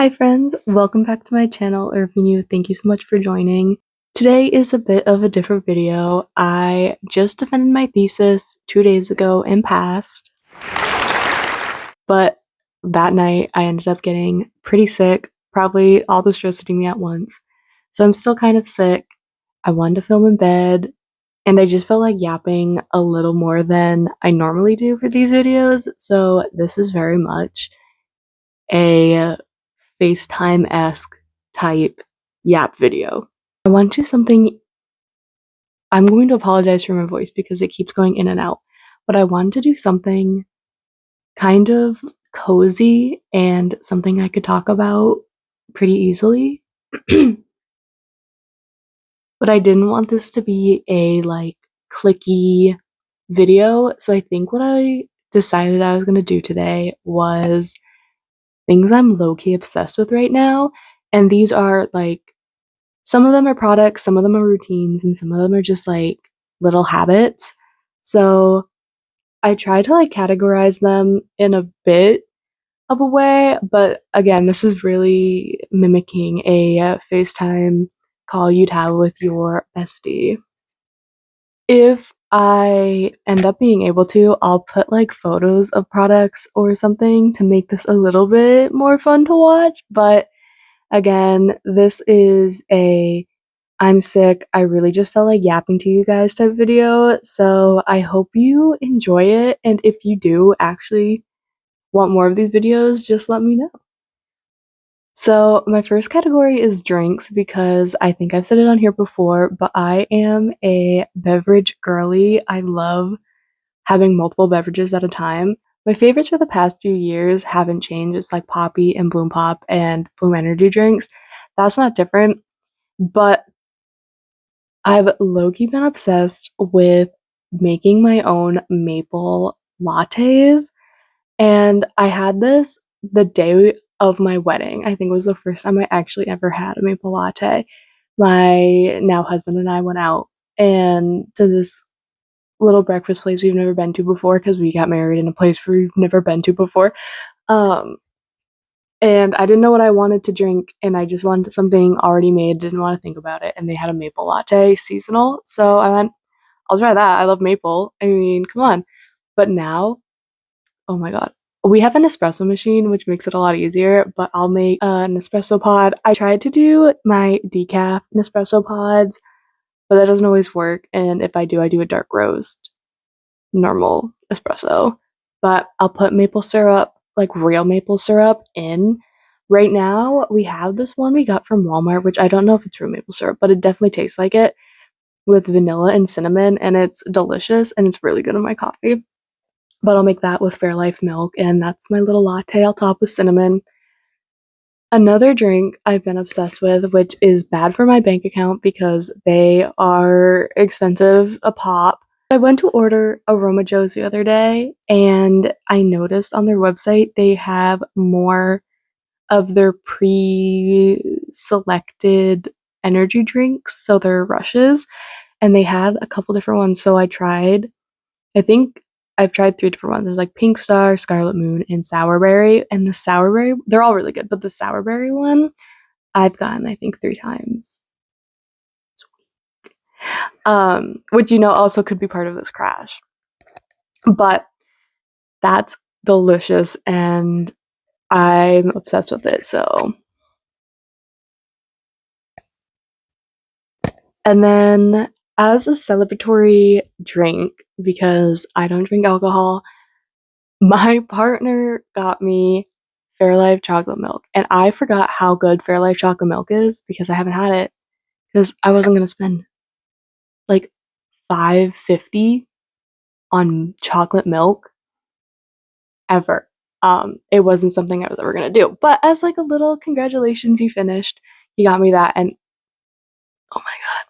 Hi friends, welcome back to my channel, or if you're new, thank you so much for joining. Today is a bit of a different video. I just defended my thesis 2 days ago and passed, but that night I ended up getting pretty sick, probably all the stress hitting me at once. So I'm still kind of sick. I wanted to film in bed, and I just felt like yapping a little more than I normally do for these videos, so this is very much a FaceTime-esque type yap video. I want to do something. I'm going to apologize for my voice because it keeps going in and out, but I wanted to do something kind of cozy and something I could talk about pretty easily. But I didn't want this to be a clicky video, so I think what I decided I was going to do today was things I'm low-key obsessed with right now, and these are some of them are products, some of them are routines, and some of them are just little habits. So I try to categorize them in a bit of a way, but again, this is really mimicking a FaceTime call you'd have with your bestie. If I end up being able to, I'll put photos of products or something to make this a little bit more fun to watch, but again, this is a I'm sick, I really just felt like yapping to you guys type video, so I hope you enjoy it, and if you do actually want more of these videos, just let me know. So my first category is drinks because I think I've said it on here before, but I am a beverage girly. I love having multiple beverages at a time. My favorites for the past few years haven't changed. It's like Poppy and Bloom Pop and Bloom Energy drinks. That's not different, but I've low-key been obsessed with making my own maple lattes, and I had this the day of my wedding. I think it was the first time I actually ever had a maple latte. My now husband and I went out and to this little breakfast place we've never been to before because we got married in a place we've never been to before. Um, and I didn't know what I wanted to drink, and I just wanted something already made, didn't want to think about it, and they had a maple latte seasonal, so I went, I'll try that. I love maple. I mean, come on. But now, oh my god. We have an espresso machine, which makes it a lot easier, but I'll make an espresso pod. I tried to do my decaf Nespresso pods, but that doesn't always work, and if I do a dark roast, normal espresso. But I'll put maple syrup, real maple syrup, in. Right now, we have this one we got from Walmart, which I don't know if it's real maple syrup, but it definitely tastes like it, with vanilla and cinnamon, and it's delicious, and it's really good in my coffee. But I'll make that with Fairlife milk, and that's my little latte I'll top with cinnamon. Another drink I've been obsessed with, which is bad for my bank account because they are expensive a pop. I went to order Aroma Joe's the other day, and I noticed on their website they have more of their pre-selected energy drinks, so their rushes, and they had a couple different ones. So I think I've tried 3 different ones. There's Pink Star, Scarlet Moon, and Sourberry. And the Sourberry, they're all really good, but the Sourberry one, I've gotten, I think, 3 times. Which, also could be part of this crash. But that's delicious, and I'm obsessed with it, so. And then, as a celebratory drink, because I don't drink alcohol, my partner got me Fairlife chocolate milk, and I forgot how good Fairlife chocolate milk is because I haven't had it, because I wasn't gonna spend like $5.50 on chocolate milk ever. It wasn't something I was ever gonna do. But as a little congratulations, you finished, he got me that, and oh my god,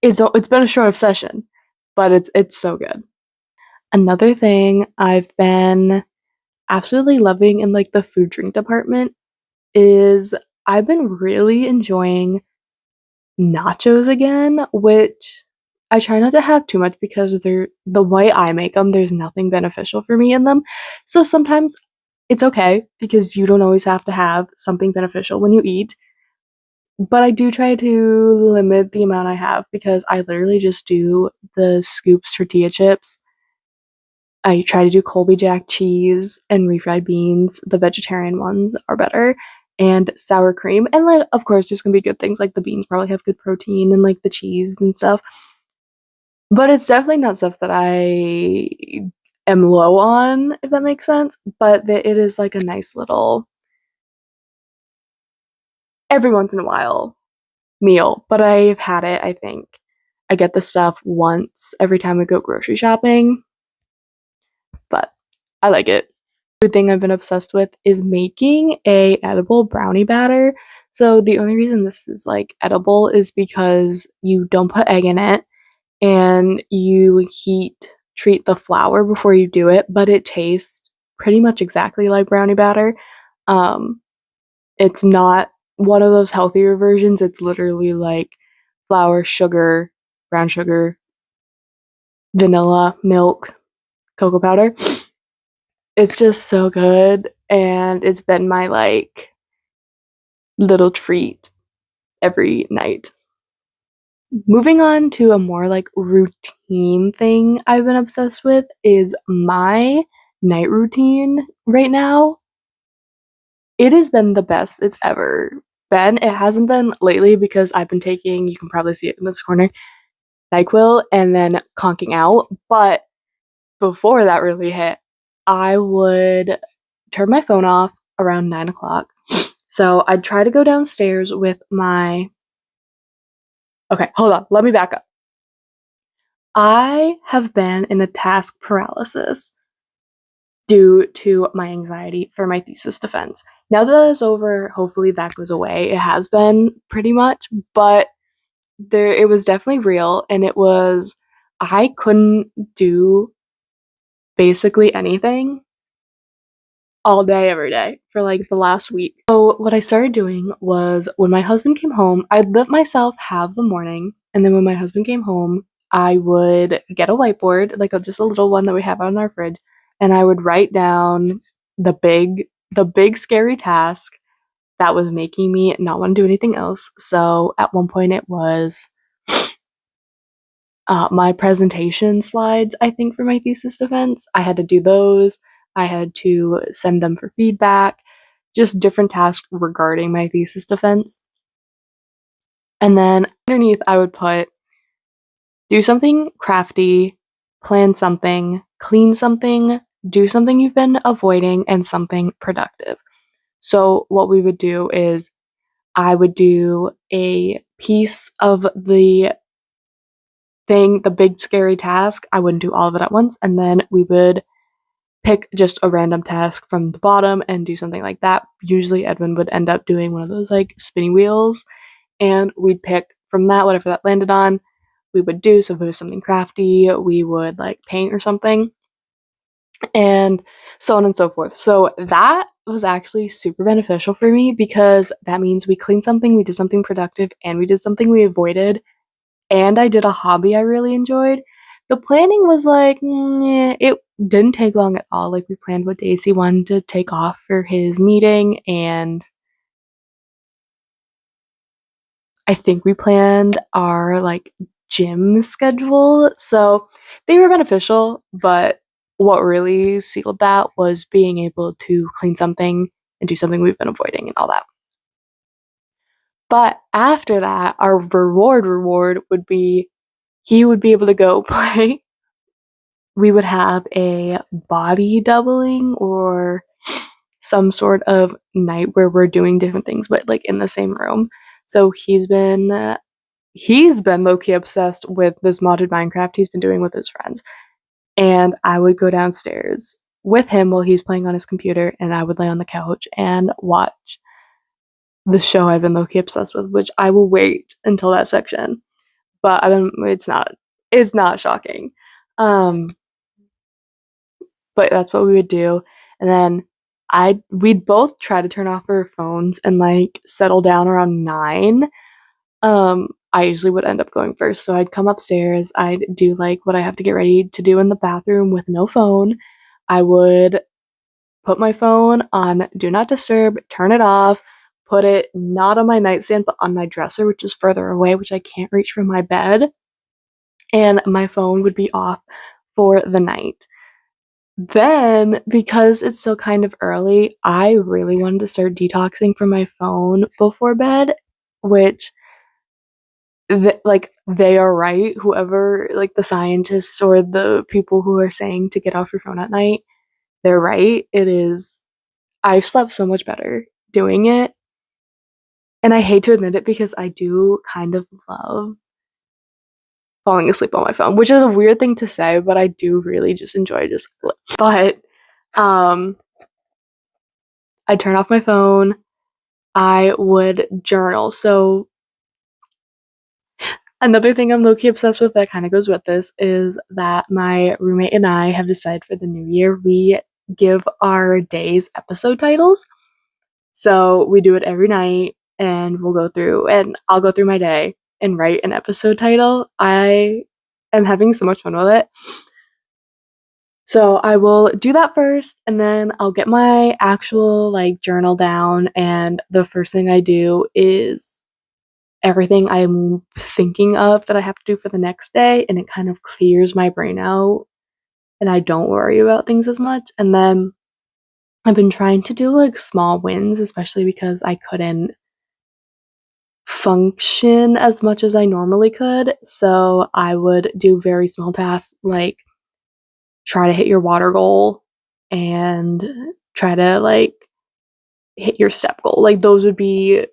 it's been a short obsession, but it's so good. Another thing I've been absolutely loving in the food drink department is I've been really enjoying nachos again, which I try not to have too much because the way I make them, there's nothing beneficial for me in them. So sometimes it's okay because you don't always have to have something beneficial when you eat. But I do try to limit the amount I have because I literally just do the scoops tortilla chips. I try to do Colby Jack cheese and refried beans. The vegetarian ones are better. And sour cream. And like of course there's gonna be good things like the beans probably have good protein and like the cheese and stuff. But it's definitely not stuff that I am low on, if that makes sense. But it is like a nice little every once in a while meal. But I've had it, I think. I get the stuff once every time I go grocery shopping, but I like it. Good thing I've been obsessed with is making a edible brownie batter. So the only reason this is like edible is because you don't put egg in it and you treat the flour before you do it, but it tastes pretty much exactly like brownie batter. Um, it's not one of those healthier versions. It's literally like flour, sugar, brown sugar, vanilla, milk, cocoa powder. It's just so good, and it's been my like little treat every night. Moving on to a more like routine thing I've been obsessed with is my night routine right now. It has been the best it's ever been. It hasn't been lately because I've been taking, you can probably see it in this corner, NyQuil and then conking out. But before that really hit, I would turn my phone off around 9 o'clock. So I'd try to go downstairs with my. Okay, hold on. Let me back up. I have been in a task paralysis due to my anxiety for my thesis defense. Now that that is over, hopefully that goes away. It has been pretty much, but it was definitely real, and it was I couldn't do basically anything all day every day for like the last week. So what I started doing was when my husband came home, I'd let myself have the morning, and then when my husband came home, I would get a whiteboard, like just a little one that we have on our fridge, and I would write down the big scary task that was making me not want to do anything else. So at one point it was my presentation slides, I think, for my thesis defense. I had to do those. I had to send them for feedback, just different tasks regarding my thesis defense. And then underneath, I would put do something crafty, plan something, clean something, do something you've been avoiding, and something productive. So, what we would do is I would do a piece of the big scary task. I wouldn't do all of it at once, and then we would pick just a random task from the bottom and do something like that. Usually Edwin would end up doing one of those like spinning wheels, and we'd pick from that whatever that landed on, we would do. So if it was something crafty, we would like paint or something, and so on and so forth. So that was actually super beneficial for me because that means we cleaned something, we did something productive, and we did something we avoided, and I did a hobby I really enjoyed. The planning was like, it didn't take long at all. Like, we planned what days he wanted to take off for his meeting, and I think we planned our like gym schedule. So they were beneficial, but what really sealed that was being able to clean something and do something we've been avoiding and all that. But after that, our reward would be he would be able to go play. We would have a body doubling or some sort of night where we're doing different things, but like in the same room. So he's been low-key obsessed with this modded Minecraft he's been doing with his friends. And I would go downstairs with him while he's playing on his computer, and I would lay on the couch and watch the show I've been low-key obsessed with, which I will wait until that section. But it's not shocking. Um, but that's what we would do. And then we'd both try to turn off our phones and like settle down around 9. I usually would end up going first. So I'd come upstairs, I'd do like what I have to get ready to do in the bathroom with no phone. I would put my phone on do not disturb, turn it off, put it not on my nightstand, but on my dresser, which is further away, which I can't reach from my bed, and my phone would be off for the night. Then, because it's still kind of early, I really wanted to start detoxing from my phone before bed, which they are right. Whoever, like the scientists or the people who are saying to get off your phone at night, they're right. It is, I've slept so much better doing it. And I hate to admit it because I do kind of love falling asleep on my phone, which is a weird thing to say, but I do really just enjoy just. But um, I turn off my phone. I would journal. So another thing I'm low-key obsessed with that kind of goes with this is that my roommate and I have decided for the new year we give our days episode titles. So we do it every night and we'll go through and I'll go through my day and write an episode title. I am having so much fun with it. So I will do that first and then I'll get my actual like journal down, and the first thing I do is everything I'm thinking of that I have to do for the next day, and it kind of clears my brain out and I don't worry about things as much. And then I've been trying to do like small wins, especially because I couldn't function as much as I normally could. So I would do very small tasks like try to hit your water goal and try to like hit your step goal. Like those would be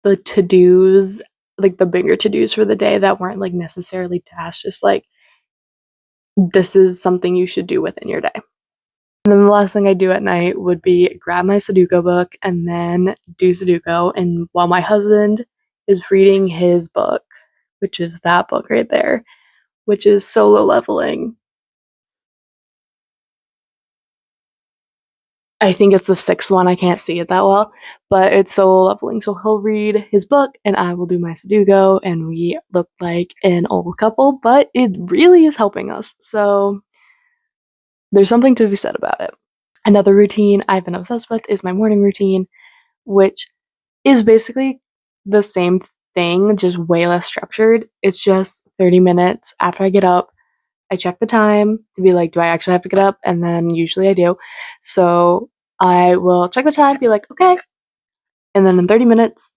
the to-dos, like the bigger to-dos for the day that weren't like necessarily tasks, just like this is something you should do within your day. And then the last thing I do at night would be grab my Sudoku book and then do Sudoku. And while my husband is reading his book, which is that book right there, which is Solo Leveling. I think it's the sixth one. I can't see it that well, but it's Solo Leveling. So he'll read his book and I will do my Sudoku, and we look like an old couple, but it really is helping us. So there's something to be said about it. Another routine I've been obsessed with is my morning routine, which is basically the same thing, just way less structured. It's just 30 minutes after I get up. I check the time to be like, do I actually have to get up? And then usually I do. So I will check the time, be like, okay. And then in 30 minutes,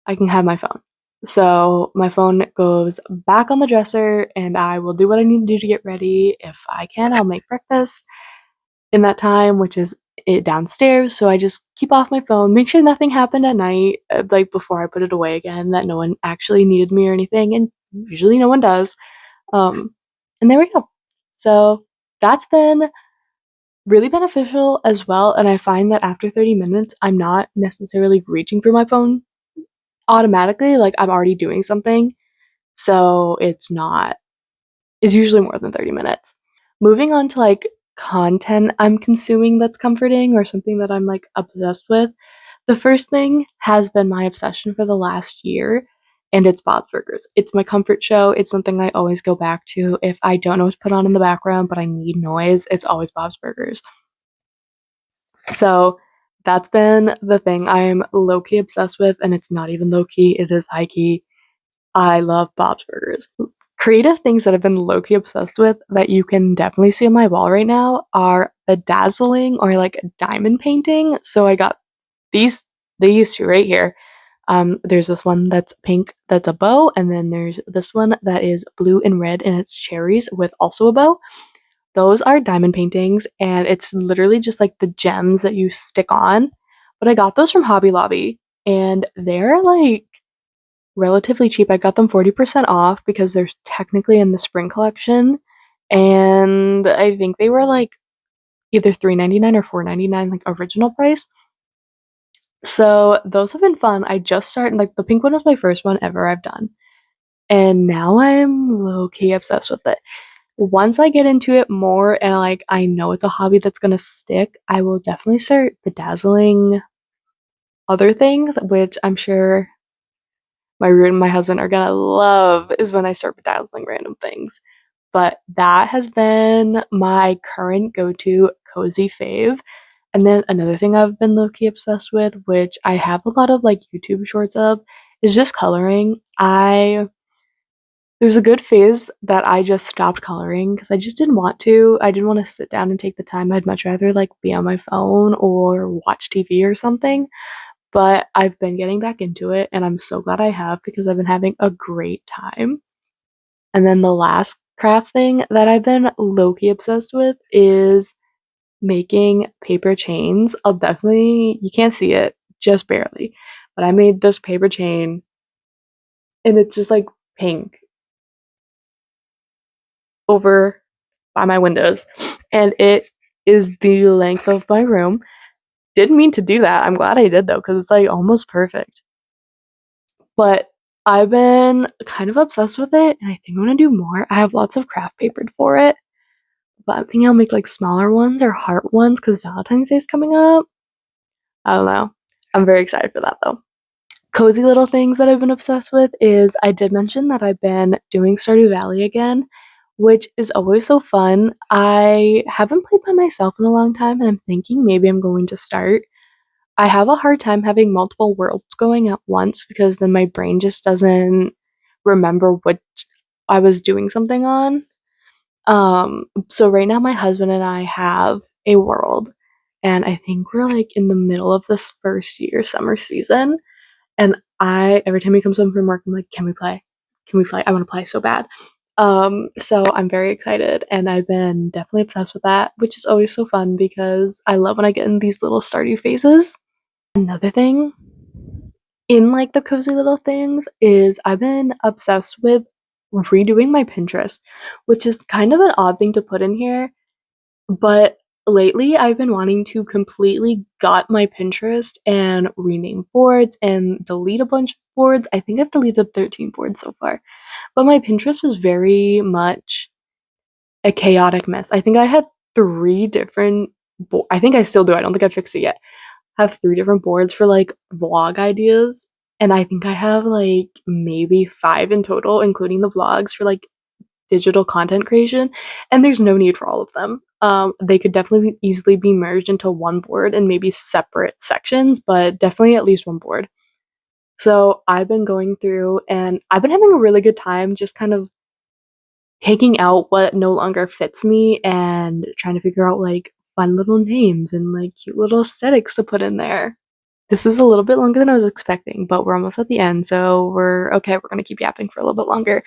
I can have my phone. So my phone goes back on the dresser and I will do what I need to do to get ready. If I can, I'll make breakfast in that time, which is it downstairs. So I just keep off my phone, make sure nothing happened at night, like before I put it away again, that no one actually needed me or anything. And usually no one does. And there we go. So that's been really beneficial as well. And I find that after 30 minutes, I'm not necessarily reaching for my phone automatically. Like I'm already doing something. So it's usually more than 30 minutes. Moving on to like content I'm consuming that's comforting or something that I'm like obsessed with. The first thing has been my obsession for the last year, and it's Bob's Burgers. It's my comfort show. It's something I always go back to if I don't know what to put on in the background, but I need noise. It's always Bob's Burgers. So that's been the thing I'm low-key obsessed with, and it's not even low-key, it is high-key. I love Bob's Burgers. Creative things that I've been low-key obsessed with that you can definitely see on my wall right now are the dazzling or like diamond painting. So I got these two right here. There's this one that's pink that's a bow, and then there's this one that is blue and red and it's cherries with also a bow. Those are diamond paintings, and it's literally just like the gems that you stick on. But I got those from Hobby Lobby, and they're like relatively cheap. I got them 40% off because they're technically in the spring collection, and I think they were like either $3.99 or $4.99, like original price. So those have been fun. I just started, like the pink one was my first one ever I've done. And now I'm low-key obsessed with it. Once I get into it more and like I know it's a hobby that's gonna stick, I will definitely start bedazzling other things, which I'm sure my room and my husband are gonna love is when I start bedazzling random things. But that has been my current go-to cozy fave. And then another thing I've been low-key obsessed with, which I have a lot of like YouTube shorts of, is just coloring. There's a good phase that I just stopped coloring because I just didn't want to. I didn't want to sit down and take the time. I'd much rather like be on my phone or watch TV or something. But I've been getting back into it and I'm so glad I have because I've been having a great time. And then the last craft thing that I've been low-key obsessed with is making paper chains. You can't see it, just barely. But I made this paper chain and it's just like pink over by my windows. And it is the length of my room. Didn't mean to do that. I'm glad I did though, because it's like almost perfect. But I've been kind of obsessed with it and I think I'm gonna do more. I have lots of craft papered for it, but I'm thinking I'll make like smaller ones or heart ones because Valentine's Day is coming up. I don't know. I'm very excited for that though. Cozy little things that I've been obsessed with is I did mention that I've been doing Stardew Valley again, which is always so fun. I haven't played by myself in a long time, and I'm thinking maybe I'm going to start. I have a hard time having multiple worlds going at once because then my brain just doesn't remember what I was doing something on. So right now my husband and I have a world, and I think we're like in the middle of this first year summer season. And every time he comes home from work, I'm like, can we play? Can we play? I want to play so bad. So I'm very excited and I've been definitely obsessed with that, which is always so fun because I love when I get in these little Stardew phases. Another thing in like the cozy little things is I've been obsessed with redoing my Pinterest, which is kind of an odd thing to put in here, but lately I've been wanting to completely gut my Pinterest and rename boards and delete a bunch of boards. I think I've deleted 13 boards so far, but my Pinterest was very much a chaotic mess. I think I had three different I think I still do. I don't think I fixed it yet. Have three different boards for like vlog ideas, and I think I have like maybe five in total, including the vlogs for like digital content creation, and there's no need for all of them. They could definitely easily be merged into one board and maybe separate sections, but definitely at least one board. So I've been going through and I've been having a really good time just kind of taking out what no longer fits me and trying to figure out like fun little names and like cute little aesthetics to put in there. This is a little bit longer than I was expecting, but we're almost at the end, so we're okay. We're gonna keep yapping for a little bit longer.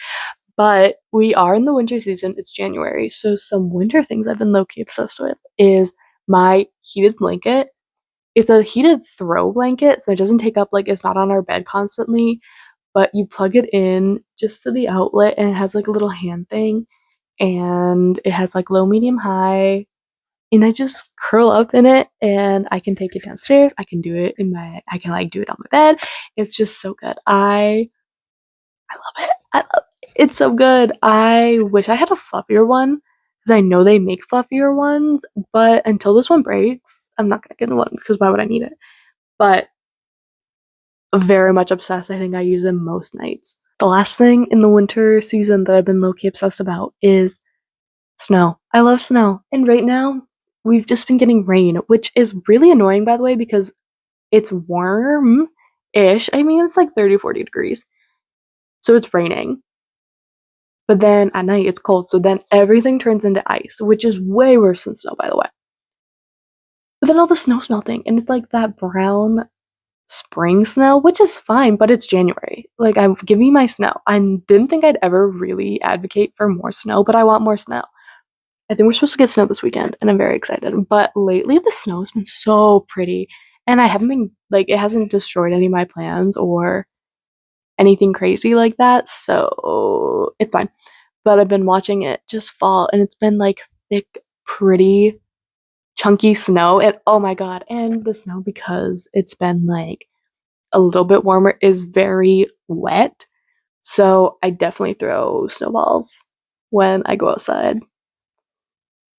But we are in the winter season. It's January, so some winter things I've been low-key obsessed with is my heated blanket. It's a heated throw blanket, so it doesn't take up like it's not on our bed constantly, but you plug it in just to the outlet and it has like a little hand thing and it has like low, medium, high. And I just curl up in it and I can take it downstairs. I can like do it on my bed. It's just so good. I love it. It's so good. I wish I had a fluffier one because I know they make fluffier ones, but until this one breaks, I'm not gonna get one because why would I need it? But very much obsessed. I think I use them most nights. The last thing in the winter season that I've been low-key obsessed about is snow. I love snow. And right now, we've just been getting rain, which is really annoying, by the way, because it's warm-ish. I mean, it's like 30, 40 degrees. So it's raining. But then at night, it's cold. So then everything turns into ice, which is way worse than snow, by the way. But then all the snow's melting, and it's like that brown spring snow, which is fine, but it's January. Like, give me my snow. I didn't think I'd ever really advocate for more snow, but I want more snow. I think we're supposed to get snow this weekend, and I'm very excited. But lately, the snow has been so pretty, and I haven't been like it hasn't destroyed any of my plans or anything crazy like that, so it's fine. But I've been watching it just fall, and it's been like thick, pretty, chunky snow, and oh my god! And the snow, because it's been like a little bit warmer, is very wet. So I definitely throw snowballs when I go outside.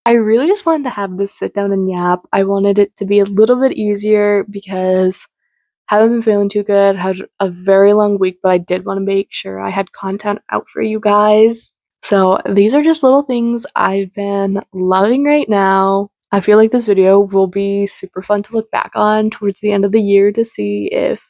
I really just wanted to have this sit down and yap. I wanted it to be a little bit easier because I haven't been feeling too good. Had a very long week, but I did want to make sure I had content out for you guys. So these are just little things I've been loving right now. I feel like this video will be super fun to look back on towards the end of the year to see if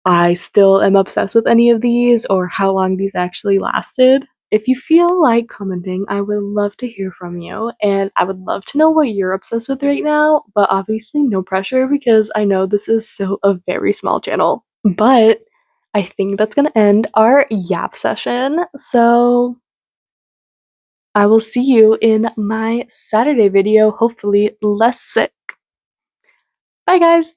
I still am obsessed with any of these or how long these actually lasted. If you feel like commenting, I would love to hear from you, and I would love to know what you're obsessed with right now, but obviously no pressure because I know this is still a very small channel. But I think that's gonna end our yap session, so I will see you in my Saturday video, hopefully less sick. Bye guys!